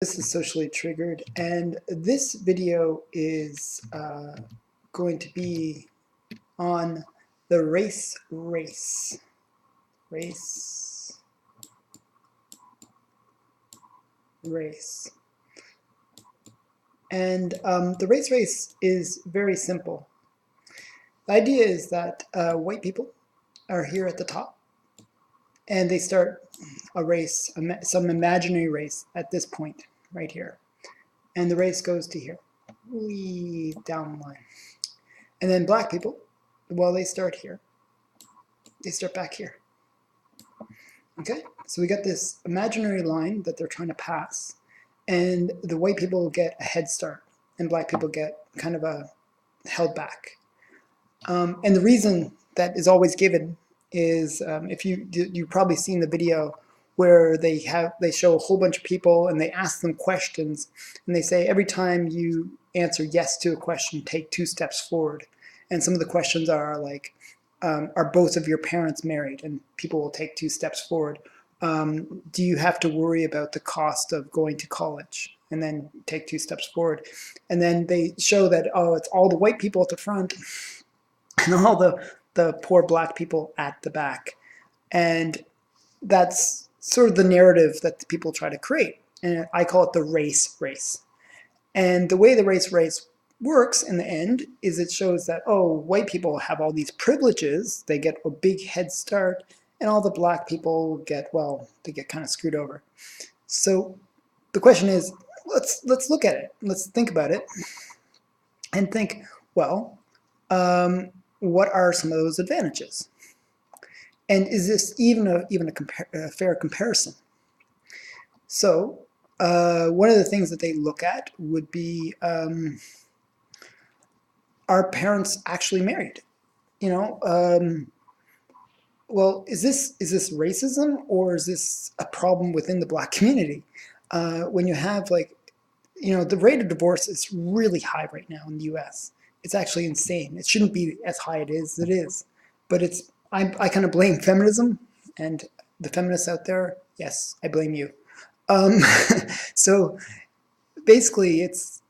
This is socially triggered, and this video is going to be on the race. And the race is very simple. The idea is that white people are here at the top, and they start a race, some imaginary race at this point right here. And the race goes to here, way down the line. And then black people, well, they start here. They start back here. Okay, so we got this imaginary line that they're trying to pass, and the white people get a head start, and black people get kind of a held back. And the reason that is always given is if you've probably seen the video where they show a whole bunch of people and they ask them questions, and they say every time you answer yes to a question, take 2 steps forward. And some of the questions are like, are both of your parents married? And people will take 2 steps forward. Do you have to worry about the cost of going to college? And then take 2 steps forward. And then they show that, oh, it's all the white people at the front and all the poor black people at the back. And that's sort of the narrative that the people try to create. And I call it the race. And the way the race works in the end is it shows that, oh, white people have all these privileges, they get a big head start, and all the black people get, well, they get kind of screwed over. So the question is, let's look at it, let's think about it, and think, well, what are some of those advantages? And is this even a fair comparison? So one of the things that they look at would be, are parents actually married? You know, well, is this racism, or is this a problem within the black community? When you have, like, you know, the rate of divorce is really high right now in the U.S. It's actually insane. It shouldn't be as high as it is, but it's. I kind of blame feminism, and the feminists out there. Yes, I blame you. So basically, it's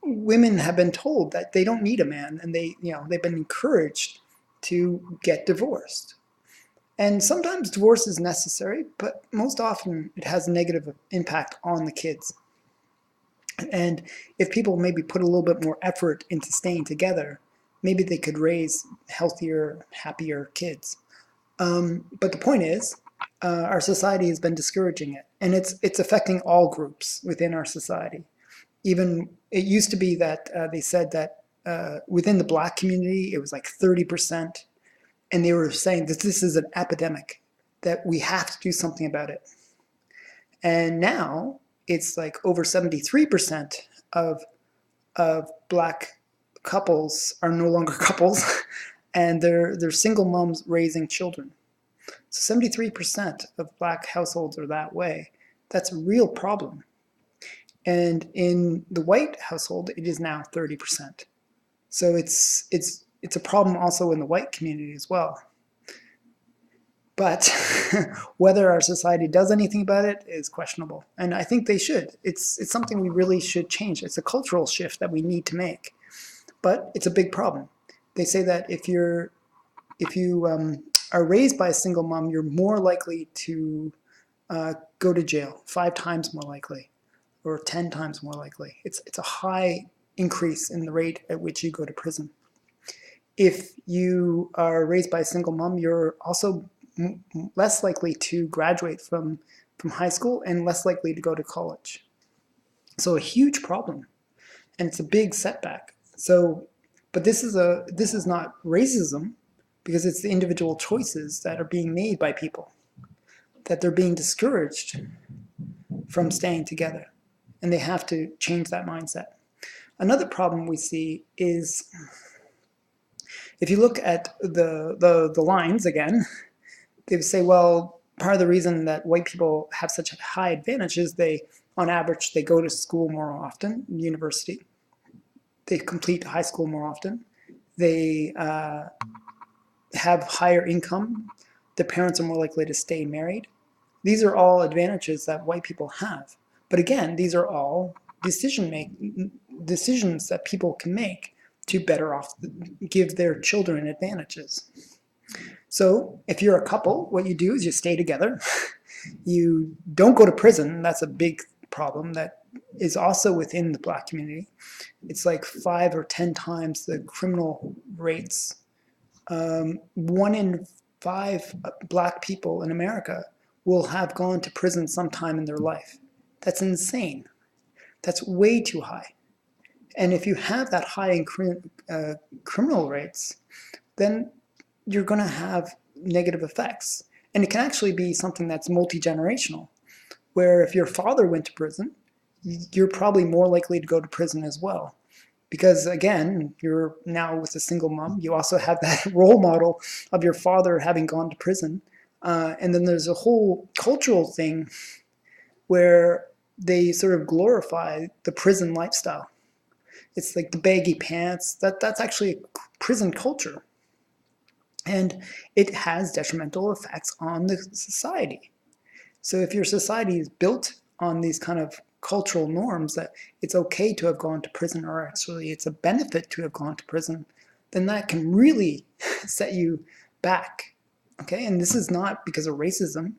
women have been told that they don't need a man, and they've been encouraged to get divorced. And sometimes divorce is necessary, but most often it has a negative impact on the kids. And if people maybe put a little bit more effort into staying together, maybe they could raise healthier, happier kids. But the point is, our society has been discouraging it, and it's affecting all groups within our society. Even it used to be that they said that within the black community, it was like 30%, and they were saying that this is an epidemic, that we have to do something about it. And now it's like over 73% of black couples are no longer couples, and they're single moms raising children. So 73% of black households are that way. That's a real problem. And in the white household, it is now 30%. So it's a problem also in the white community as well. But whether our society does anything about it is questionable. And I think they should. It's something we really should change. It's a cultural shift that we need to make. But it's a big problem. They say that if you are raised by a single mom, you're more likely to go to jail, 5 times more likely, or 10 times more likely. It's a high increase in the rate at which you go to prison. If you are raised by a single mom, you're also less likely to graduate from high school and less likely to go to college. So a huge problem, and it's a big setback. So, but this is not racism, because it's the individual choices that are being made by people, that they're being discouraged from staying together, and they have to change that mindset. Another problem we see is, if you look at the lines again, they would say, well, part of the reason that white people have such a high advantage is on average, they go to school more often, university. They complete high school more often. They have higher income. Their parents are more likely to stay married. These are all advantages that white people have. But again, these are all decisions that people can make to better off, give their children advantages. So if you're a couple, what you do is you stay together. You don't go to prison. That's a big problem that is also within the Black community. It's like 5 or 10 times the criminal rates. 1 in 5 Black people in America will have gone to prison sometime in their life. That's insane. That's way too high. And if you have that high in criminal rates, then you're going to have negative effects. And it can actually be something that's multi-generational, where if your father went to prison, you're probably more likely to go to prison as well. Because again, you're now with a single mom. You also have that role model of your father having gone to prison. And then there's a whole cultural thing where they sort of glorify the prison lifestyle. It's like the baggy pants. That's actually a prison culture. And it has detrimental effects on the society. So if your society is built on these kind of cultural norms that it's okay to have gone to prison, or actually it's a benefit to have gone to prison, then that can really set you back. Okay, and this is not because of racism,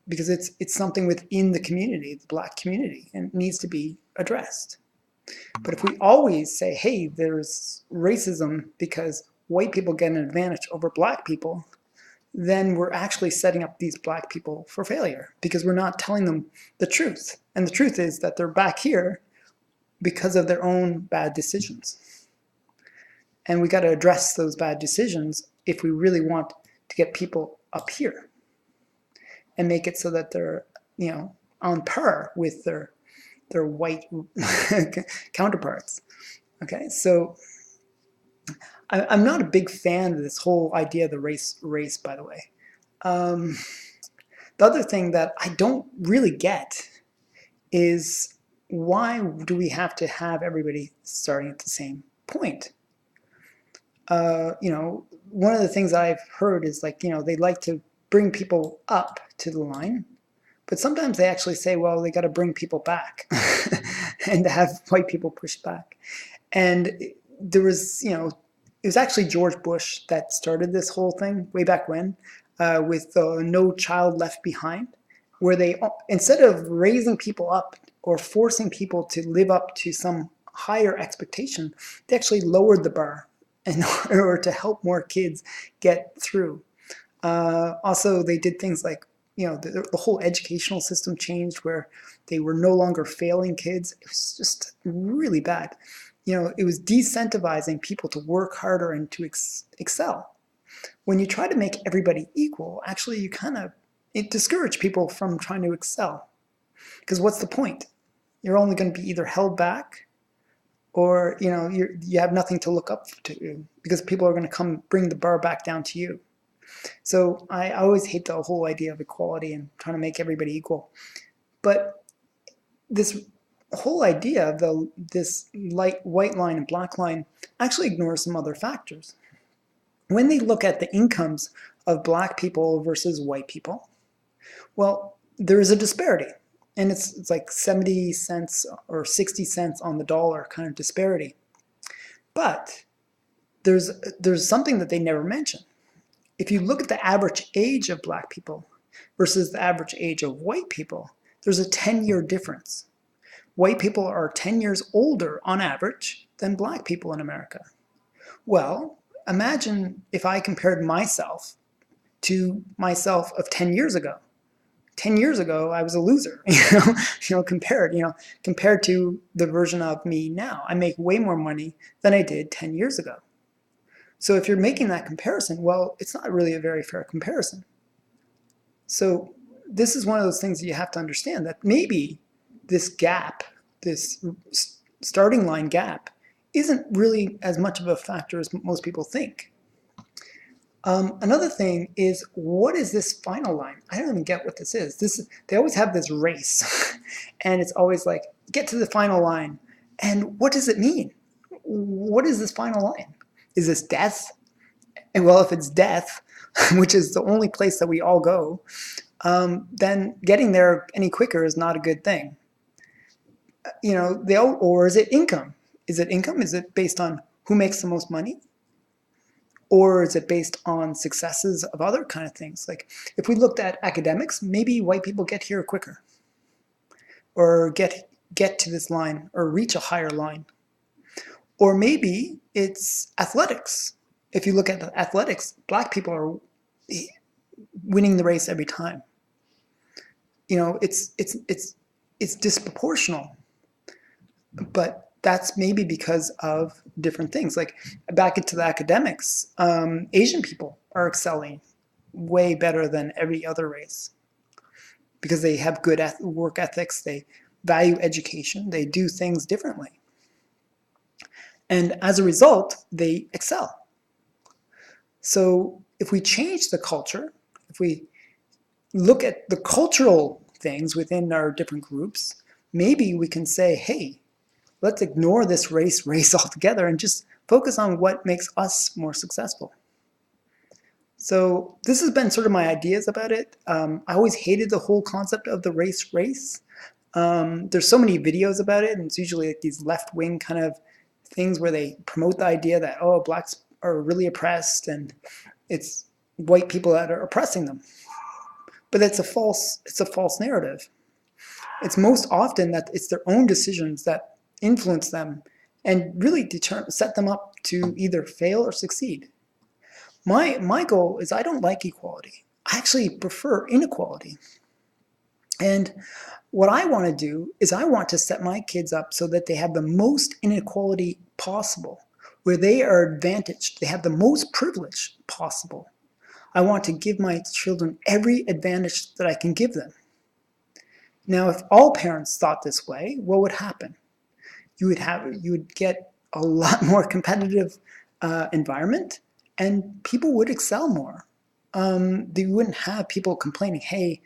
because it's something within the community, the Black community, and it needs to be addressed. But if we always say, hey, there's racism because white people get an advantage over Black people, then we're actually setting up these Black people for failure, because we're not telling them the truth. And the truth is that they're back here because of their own bad decisions. And we got to address those bad decisions if we really want to get people up here and make it so that they're, on par with their white counterparts. Okay, so I'm not a big fan of this whole idea of the race, by the way. The other thing that I don't really get is, why do we have to have everybody starting at the same point? One of the things I've heard is they like to bring people up to the line, but sometimes they actually say, well, they got to bring people back and have white people push back. And there was, it was actually George Bush that started this whole thing way back when, with No Child Left Behind, where they, instead of raising people up or forcing people to live up to some higher expectation, they actually lowered the bar in order to help more kids get through. Also, they did things like, the whole educational system changed, where they were no longer failing kids. It was just really bad. It was decentivizing people to work harder and to excel. When you try to make everybody equal, actually it discourages people from trying to excel. Because what's the point? You're only going to be either held back, or you have nothing to look up to, because people are going to come bring the bar back down to you. So I always hate the whole idea of equality and trying to make everybody equal. But this whole idea of this white line and Black line actually ignores some other factors. When they look at the incomes of Black people versus white people, well, there is a disparity. And it's like 70 cents or 60 cents on the dollar kind of disparity. But there's something that they never mention. If you look at the average age of Black people versus the average age of white people, there's a 10-year difference. White people are 10 years older on average than Black people in America. Well, imagine if I compared myself to myself of 10 years ago. 10 years ago, I was a loser, compared to the version of me now. I make way more money than I did 10 years ago. So if you're making that comparison, well, it's not really a very fair comparison. So this is one of those things that you have to understand, that maybe this gap, this starting line gap, isn't really as much of a factor as most people think. Another thing is, what is this final line? I don't even get what this is. They always have this race, and it's always like, get to the final line. And what does it mean? What is this final line? Is this death? And well, if it's death, which is the only place that we all go, then getting there any quicker is not a good thing. or is it income? Is it income? Is it based on who makes the most money? Or is it based on successes of other kind of things? Like if we looked at academics, maybe white people get here quicker, or get to this line, or reach a higher line. Or maybe it's athletics. If you look at athletics, black people are winning the race every time. It's disproportional, but that's maybe because of different things. Like back into the academics, Asian people are excelling way better than every other race because they have good work ethics, they value education, they do things differently. And as a result, they excel. So if we change the culture, if we look at the cultural things within our different groups, maybe we can say, hey, let's ignore this race altogether and just focus on what makes us more successful. So this has been sort of my ideas about it. I always hated the whole concept of the race. There's so many videos about it, and it's usually like these left-wing kind of things where they promote the idea that, oh, blacks are really oppressed and it's white people that are oppressing them. But it's a false narrative. It's most often that it's their own decisions that influence them and really set them up to either fail or succeed. My goal is I don't like equality. I actually prefer inequality. And what I want to do is I want to set my kids up so that they have the most inequality possible, where they are advantaged, they have the most privilege possible. I want to give my children every advantage that I can give them. Now, if all parents thought this way, what would happen? You would get a lot more competitive environment, and people would excel more. They wouldn't have people complaining, hey,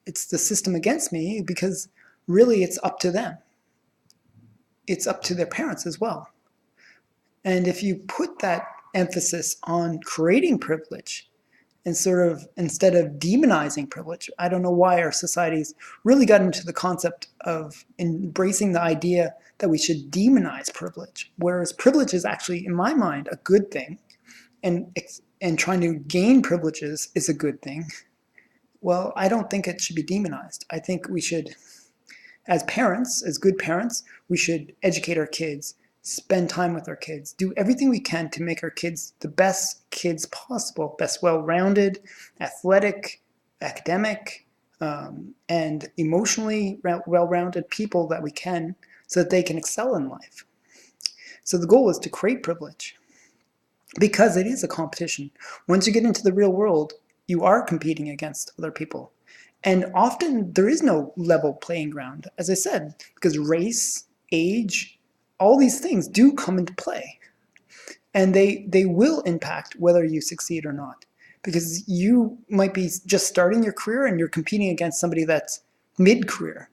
it's the system against me, because really it's up to them. It's up to their parents as well. And if you put that emphasis on creating privilege and sort of instead of demonizing privilege, I don't know why our society's really got into the concept of embracing the idea that we should demonize privilege, whereas privilege is actually, in my mind, a good thing, and trying to gain privileges is a good thing. Well, I don't think it should be demonized. I think we should, as parents, as good parents, we should educate our kids, spend time with our kids, do everything we can to make our kids the best kids possible, best well-rounded, athletic, academic, and emotionally well-rounded people that we can, so that they can excel in life. So the goal is to create privilege, because it is a competition. Once you get into the real world, you are competing against other people. And often there is no level playing ground, as I said, because race, age, all these things do come into play. And they will impact whether you succeed or not. Because you might be just starting your career and you're competing against somebody that's mid-career.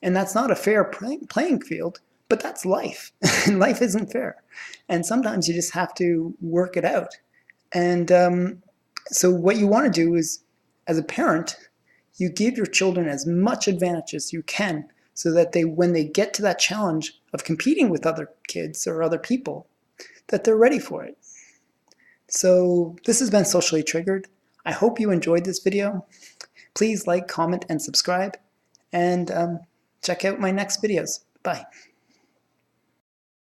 And that's not a fair playing field, but that's life. And life isn't fair. And sometimes you just have to work it out. And so what you want to do is, as a parent, you give your children as much advantage as you can, so that when they get to that challenge of competing with other kids or other people, that they're ready for it. So this has been Socially Triggered. I hope you enjoyed this video. Please like, comment, and subscribe, and check out my next videos. Bye.